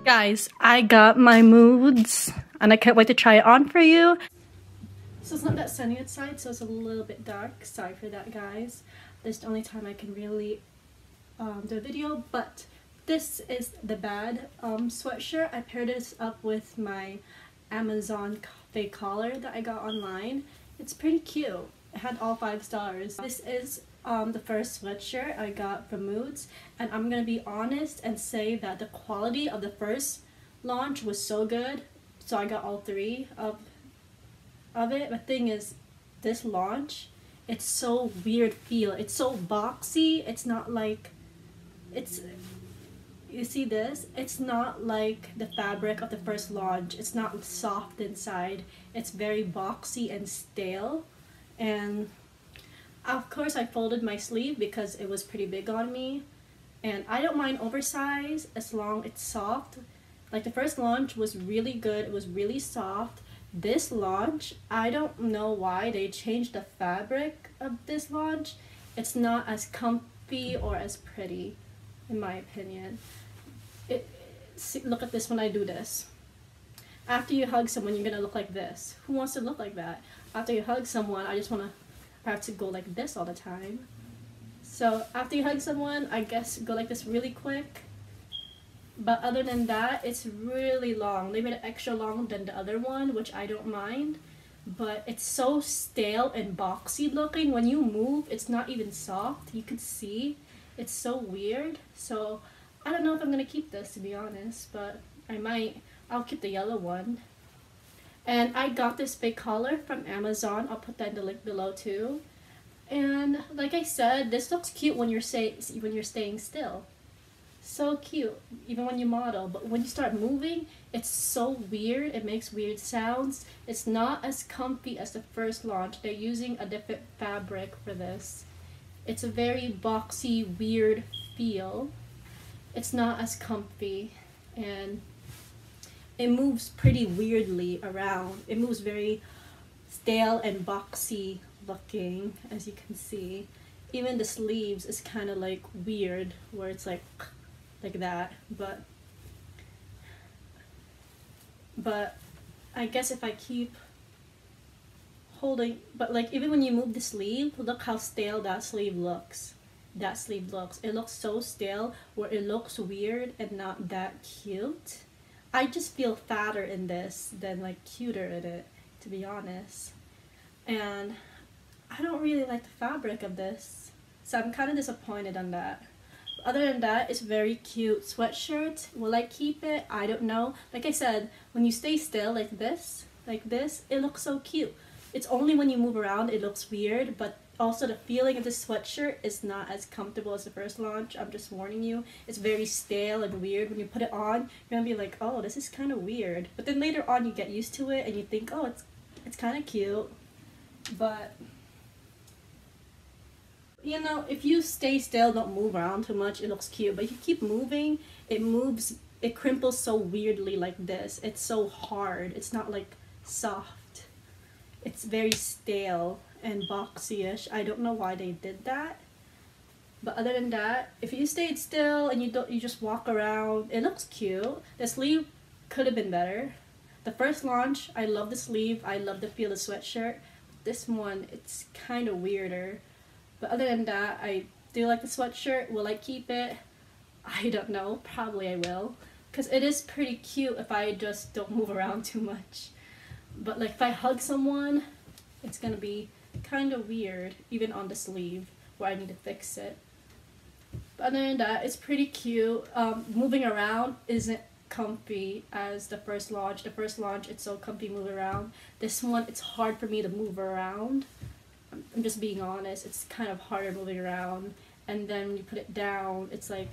Guys, I got my moods and I can't wait to try it on for you. So it's not that sunny outside, so it's a little bit dark. Sorry for that, guys. This is the only time I can really do a video, but this is the bad sweatshirt. I paired this up with my Amazon fake collar that I got online. It's pretty cute. It had all 5 stars. This is the first sweatshirt I got from Moods, and I'm gonna be honest and say that the quality of the first launch was so good, so I got all 3 of it. The thing is, this launch, it's so weird feel. It's so boxy. It's not like, you see this? It's not like the fabric of the first launch. It's not soft inside. It's very boxy and stale. And of course I folded my sleeve because it was pretty big on me. And I don't mind oversized as long as it's soft. Like the first launch was really good. It was really soft. This launch, I don't know why they changed the fabric of this launch. It's not as comfy or as pretty, in my opinion. Look at this when I do this. After you hug someone, you're gonna look like this. Who wants to look like that? After you hug someone, I have to go like this all the time. So after you hug someone, I guess go like this really quick. But other than that, it's really long. They made it extra long than the other one, which I don't mind. But it's so stale and boxy looking. When you move, it's not even soft. You can see. It's so weird. So I don't know if I'm gonna keep this, to be honest. But I might. I'll keep the yellow one. And I got this fake collar from Amazon. I'll put that in the link below too. And like I said, this looks cute when you're staying still. So cute, even when you model, but when you start moving, it's so weird. It makes weird sounds. It's not as comfy as the first launch. They're using a different fabric for this. It's a very boxy, weird feel. It's not as comfy, and it moves pretty weirdly around. It moves very stale and boxy looking, as you can see. Even the sleeves is kind of like weird, where it's like that, but I guess if I keep holding, but like even when you move the sleeve, look how stale that sleeve looks. It looks so stale, where it looks weird and not that cute. I just feel fatter in this than like cuter in it, to be honest. And I don't really like the fabric of this, so I'm kind of disappointed on that. Other than that, it's very cute sweatshirt. Will I keep it? I don't know. Like I said, when you stay still like this, it looks so cute. It's only when you move around it looks weird, but also the feeling of this sweatshirt is not as comfortable as the first launch. I'm just warning you. It's very stale and weird. When you put it on, you're gonna be like, oh, this is kind of weird. But then later on you get used to it and you think, oh, it's kind of cute. But you know, if you stay still, don't move around too much, it looks cute. But if you keep moving, it crimples so weirdly like this. It's so hard. It's not like soft. It's very stale and boxy-ish. I don't know why they did that. But other than that, if you stayed still and you just walk around, it looks cute. The sleeve could have been better. The first launch, I love the sleeve. I love the feel of the sweatshirt. This one, it's kind of weirder. But other than that, I do like the sweatshirt. Will I keep it? I don't know. Probably I will. Because it is pretty cute if I just don't move around too much. But like if I hug someone, it's going to be kind of weird. Even on the sleeve where I need to fix it. But other than that, it's pretty cute. Moving around isn't comfy as the first launch. The first launch, it's so comfy moving around. This one, it's hard for me to move around. I'm just being honest, it's kind of harder moving around, and then when you put it down, it's like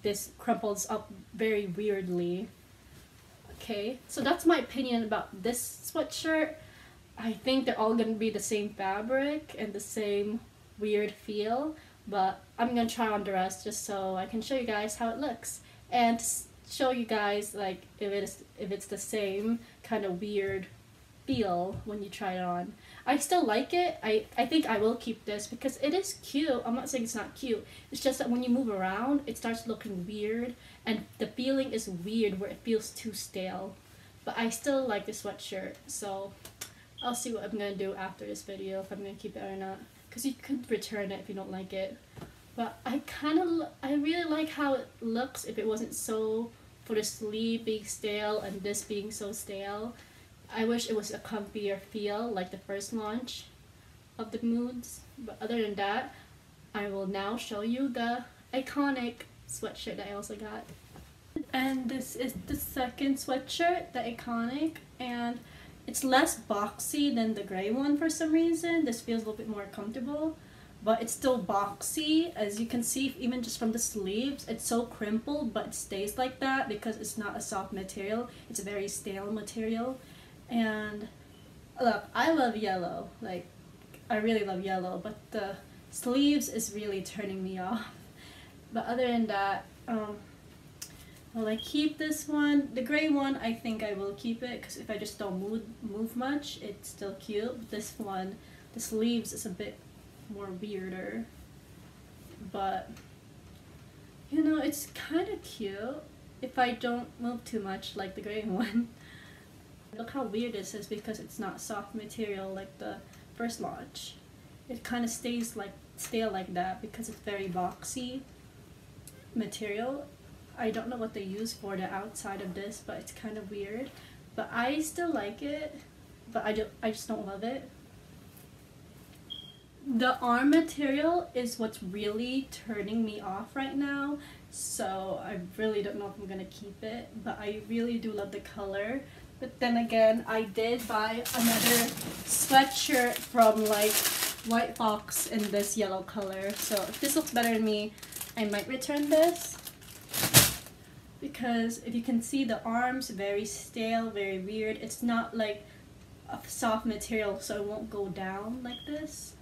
this crumples up very weirdly. Okay, so that's my opinion about this sweatshirt. I think they're all gonna be the same fabric and the same weird feel, but I'm gonna try on the rest just so I can show you guys how it looks and show you guys like if it's the same kind of weird feel when you try it on. I still like it. I think I will keep this because it is cute. I'm not saying it's not cute. It's just that when you move around, it starts looking weird, and the feeling is weird where it feels too stale. But I still like the sweatshirt, so I'll see what I'm gonna do after this video, if I'm gonna keep it or not. Because you could return it if you don't like it. But I really like how it looks if it wasn't so, for the sleeve being stale and this being so stale. I wish it was a comfier feel like the first launch of the Moods. But other than that, I will now show you the iconic sweatshirt that I also got. And this is the second sweatshirt, the iconic, and it's less boxy than the gray one for some reason. This feels a little bit more comfortable, but it's still boxy. As you can see, even just from the sleeves, it's so crimpled, but it stays like that because it's not a soft material. It's a very stale material. And look, I love yellow. Like, I really love yellow, but the sleeves is really turning me off. But other than that, will I keep this one? The gray one, I think I will keep it because if I just don't move much, it's still cute. But this one, the sleeves is a bit more weirder. But, you know, it's kind of cute if I don't move too much like the gray one. Look how weird this is because it's not soft material like the first launch. It kind of stays like stale like that because it's very boxy material. I don't know what they use for the outside of this, but it's kind of weird. But I still like it, but I just don't love it. The arm material is what's really turning me off right now, so I really don't know if I'm gonna keep it, but I really do love the color. But then again, I did buy another sweatshirt from like White Fox in this yellow color, so if this looks better than me, I might return this. Because if you can see, the arms very stale, very weird. It's not like a soft material, so it won't go down like this.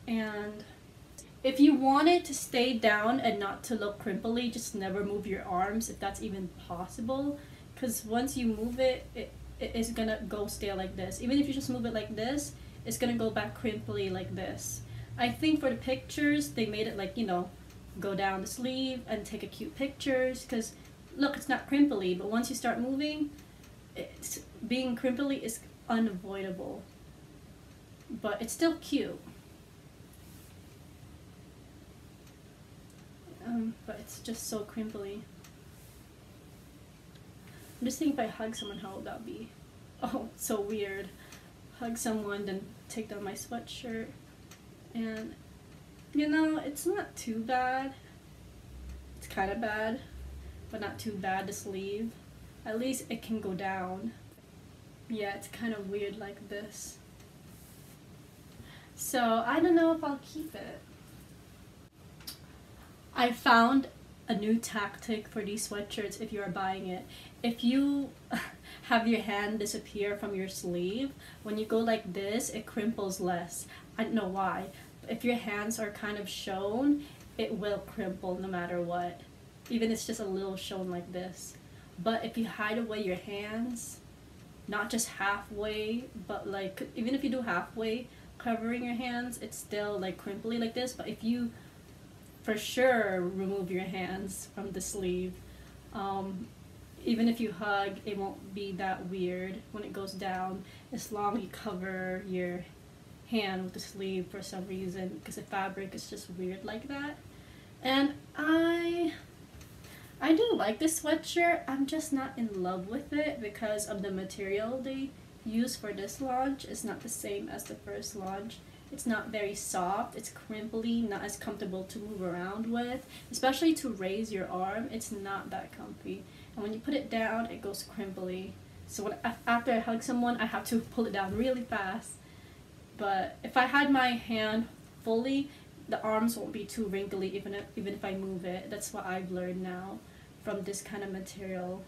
And if you want it to stay down and not to look crimply, just never move your arms if that's even possible. Because once you move it, it is gonna go stale like this. Even if you just move it like this, it's gonna go back crimply like this. I think for the pictures, they made it like, you know, go down the sleeve and take a cute pictures. Because look, it's not crimply, but once you start moving, being crimply is unavoidable. But it's still cute. But it's just so crimply. I'm just thinking if I hug someone, how would that be? Oh, so weird. Hug someone, then take down my sweatshirt. And, you know, it's not too bad. It's kind of bad, but not too bad, the sleeve. At least it can go down. Yeah, it's kind of weird like this. So, I don't know if I'll keep it. I found a new tactic for these sweatshirts if you are buying it. If you have your hand disappear from your sleeve, when you go like this, it crimples less. I don't know why. But if your hands are kind of shown, it will crimple no matter what. Even if it's just a little shown like this. But if you hide away your hands, not just halfway, but like, even if you do halfway covering your hands, it's still like crimply like this. But if you for sure remove your hands from the sleeve, even if you hug, it won't be that weird when it goes down, as long as you cover your hand with the sleeve for some reason, because the fabric is just weird like that. And I do like this sweatshirt. I'm just not in love with it because of the material they use for this launch. It's not the same as the first launch. It's not very soft, it's crimply, not as comfortable to move around with. Especially to raise your arm, it's not that comfy. And when you put it down, it goes crimply. So after I hug someone, I have to pull it down really fast. But if I had my hand fully, the arms won't be too wrinkly even if I move it. That's what I've learned now from this kind of material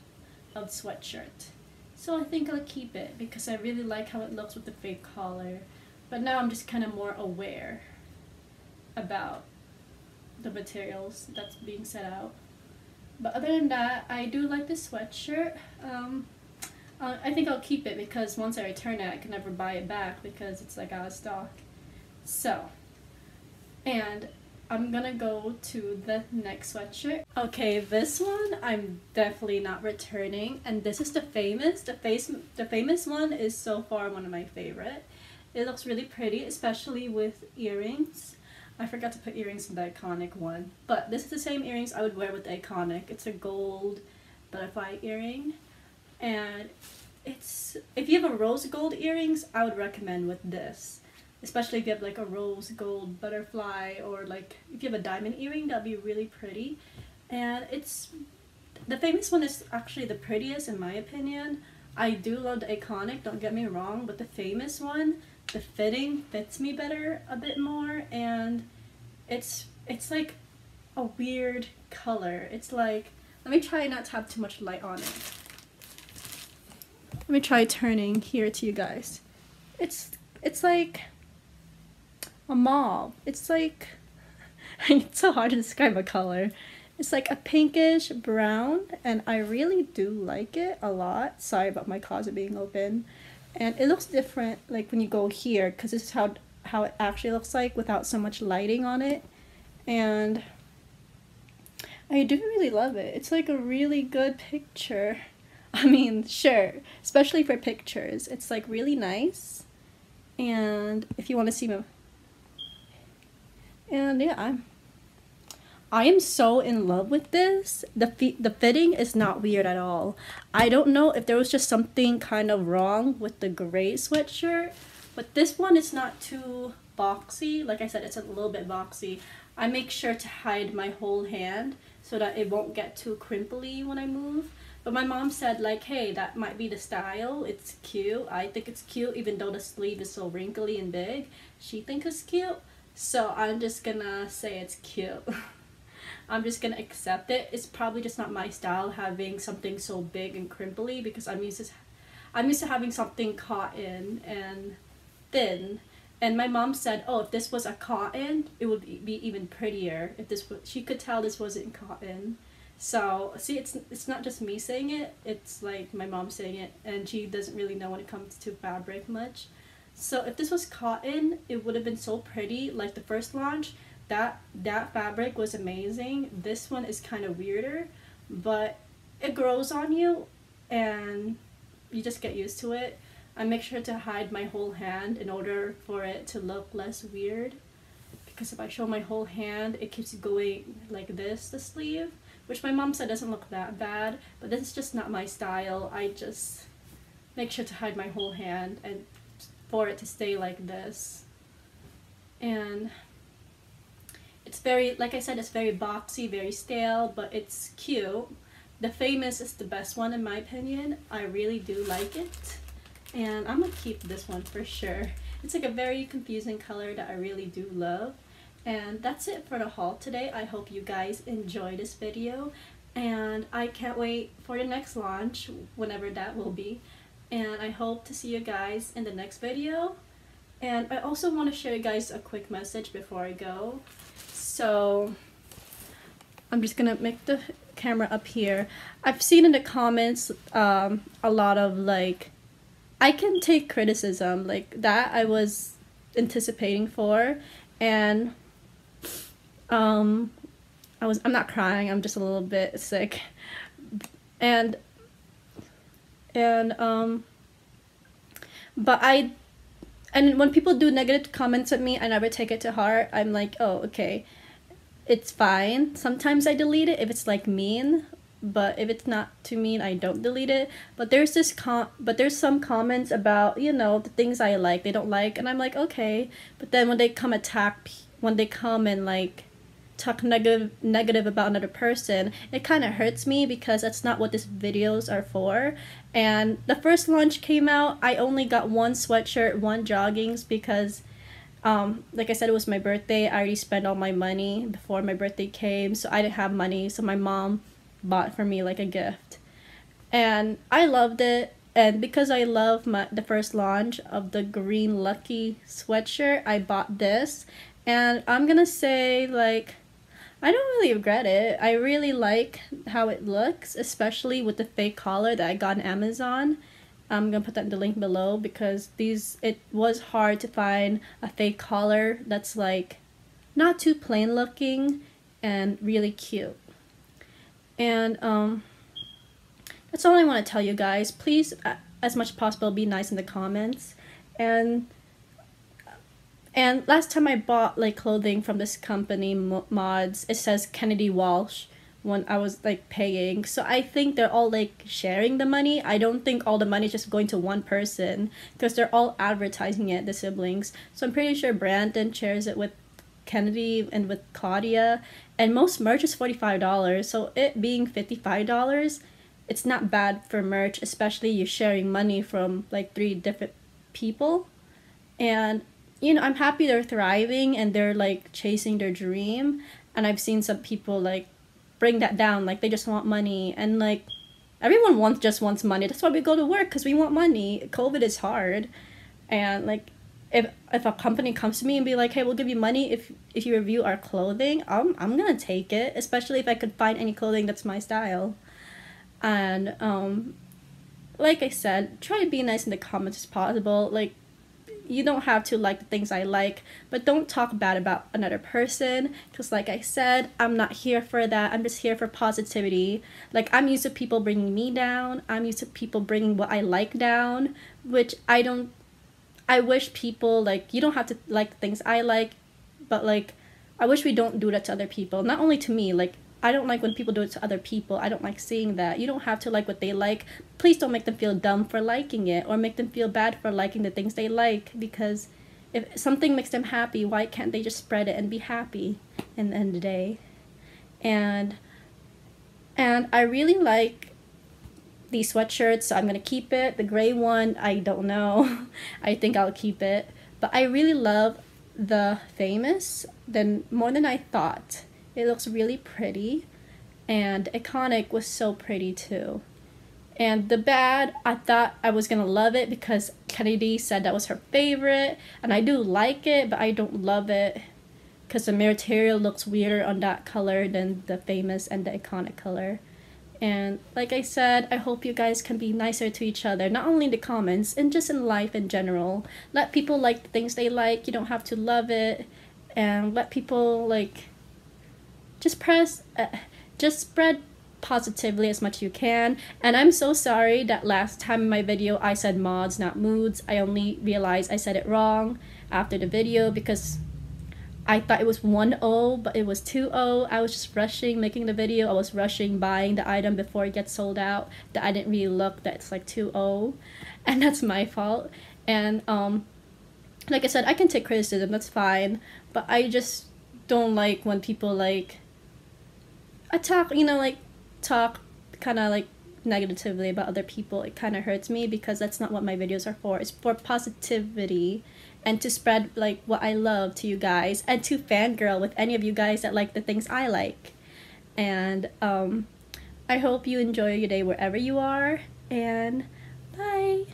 of sweatshirt. So I think I'll keep it because I really like how it looks with the fake collar. But now I'm just kind of more aware about the materials that's being set out. But other than that, I do like this sweatshirt. I think I'll keep it because once I return it, I can never buy it back because it's like out of stock. So, and I'm gonna go to the next sweatshirt. Okay, this one I'm definitely not returning, and this is the famous. The famous one is so far one of my favorite. It looks really pretty, especially with earrings. I forgot to put earrings in the iconic one, but this is the same earrings I would wear with the iconic. It's a gold butterfly earring, and it's, if you have a rose gold earrings, I would recommend with this, especially if you have like a rose gold butterfly, or like if you have a diamond earring, that'd be really pretty. And it's, the famous one is actually the prettiest in my opinion. I do love the iconic, don't get me wrong, but the famous one, the fitting fits me better a bit more, and it's like a weird color. It's like, let me try not to have too much light on it. Let me try turning here to you guys. It's like a mauve. It's like, it's so hard to describe a color. It's like a pinkish brown, and I really do like it a lot. Sorry about my closet being open. And it looks different like when you go here, because this is how it actually looks like without so much lighting on it. And I do really love it. It's like a really good picture. I mean, sure, especially for pictures. It's like really nice. And if you want to see me, and yeah, I am so in love with this. The fitting is not weird at all. I don't know if there was just something kind of wrong with the gray sweatshirt, but this one is not too boxy. Like I said, it's a little bit boxy. I make sure to hide my whole hand so that it won't get too crimply when I move. But my mom said like, hey, that might be the style. It's cute. I think it's cute even though the sleeve is so wrinkly and big. She thinks it's cute. So I'm just gonna say it's cute. I'm just gonna accept it. It's probably just not my style having something so big and crimply, because I'm used to having something cotton and thin. And my mom said, oh, if this was a cotton, it would be even prettier. If this was, she could tell this wasn't cotton. So see, it's not just me saying it. It's like my mom saying it, and she doesn't really know when it comes to fabric much. So if this was cotton, it would have been so pretty. Like the first launch, that fabric was amazing. This one is kind of weirder, but it grows on you and you just get used to it. I make sure to hide my whole hand in order for it to look less weird, because if I show my whole hand, it keeps going like this, the sleeve, which my mom said doesn't look that bad, but this is just not my style. I just make sure to hide my whole hand and for it to stay like this. And it's very, like I said, it's very boxy, very stale, but it's cute. The famous is the best one in my opinion. I really do like it. And I'm gonna keep this one for sure. It's like a very confusing color that I really do love. And that's it for the haul today. I hope you guys enjoy this video. And I can't wait for the next launch, whenever that will be. And I hope to see you guys in the next video. And I also want to share you guys a quick message before I go. So I'm just gonna make the camera up here. I've seen in the comments a lot of like, I can take criticism like that. I was anticipating for, and I'm not crying, I'm just a little bit sick, and but and when people do negative comments at me, I never take it to heart. I'm like, oh, okay, it's fine. Sometimes I delete it if it's like mean, but if it's not too mean, I don't delete it. But there's some comments about, you know, the things I like, they don't like, and I'm like, okay. But then when they come and like talk negative about another person, it kind of hurts me, because that's not what these videos are for. And the first launch came out, I only got one sweatshirt, one joggings, because like I said, it was my birthday. I already spent all my money before my birthday came, so I didn't have money, so my mom bought for me like a gift, and I loved it. And because I love the first launch of the green Lucky sweatshirt, I bought this, and I'm gonna say, like, I don't really regret it. I really like how it looks, especially with the fake collar that I got on Amazon. I'm gonna put that in the link below, because it was hard to find a fake collar that's like not too plain looking and really cute. And that's all I want to tell you guys. Please, as much as possible, be nice in the comments. And last time I bought like clothing from this company, Mods, it says Kennedy Walsh when I was like paying. So I think they're all like sharing the money. I don't think all the money is just going to one person, because they're all advertising it, the siblings. So I'm pretty sure Brandon shares it with Kennedy and with Claudia. And most merch is $45. So it being $55, it's not bad for merch, especially you sharing money from like 3 different people. And you know, I'm happy they're thriving and they're like chasing their dream. And I've seen some people like bring that down, like they just want money. And like everyone just wants money. That's why we go to work, because we want money. COVID is hard. And like if a company comes to me and be like, hey, we'll give you money if you review our clothing, I'm gonna take it, especially if I could find any clothing that's my style. And like I said, try to be nice in the comments as possible. Like, you don't have to like the things I like, but don't talk bad about another person, because like I said, I'm not here for that. I'm just here for positivity. Like, I'm used to people bringing me down. I'm used to people bringing what I like down, which I wish people, like, you don't have to like the things I like, but like, I wish we don't do that to other people. Not only to me, like, I don't like when people do it to other people. I don't like seeing that. You don't have to like what they like. Please don't make them feel dumb for liking it, or make them feel bad for liking the things they like, because if something makes them happy, why can't they just spread it and be happy in the end of the day? And I really like these sweatshirts, so I'm gonna keep it. The gray one, I don't know. I think I'll keep it. But I really love the Famous more than I thought. It looks really pretty, and Iconic was so pretty too. And the Bad, I thought I was gonna love it because Kennedy said that was her favorite, and I do like it, but I don't love it because the material looks weirder on that color than the Famous and the Iconic color. And like I said, I hope you guys can be nicer to each other, not only in the comments, and just in life in general. Let people like the things they like. You don't have to love it, and let people like just spread positively as much as you can. And I'm so sorry that last time in my video I said mods, not moods. I only realized I said it wrong after the video, because I thought it was 1-0, but it was 2-0. I was just rushing making the video. I was rushing buying the item before it gets sold out, that I didn't really look that it's like 2-0, and that's my fault. And like I said, I can take criticism, that's fine, but I just don't like when people like talk kind of like negatively about other people. It kind of hurts me, because that's not what my videos are for. It's for positivity and to spread like what I love to you guys, and to fangirl with any of you guys that like the things I like. And I hope you enjoy your day wherever you are, and bye.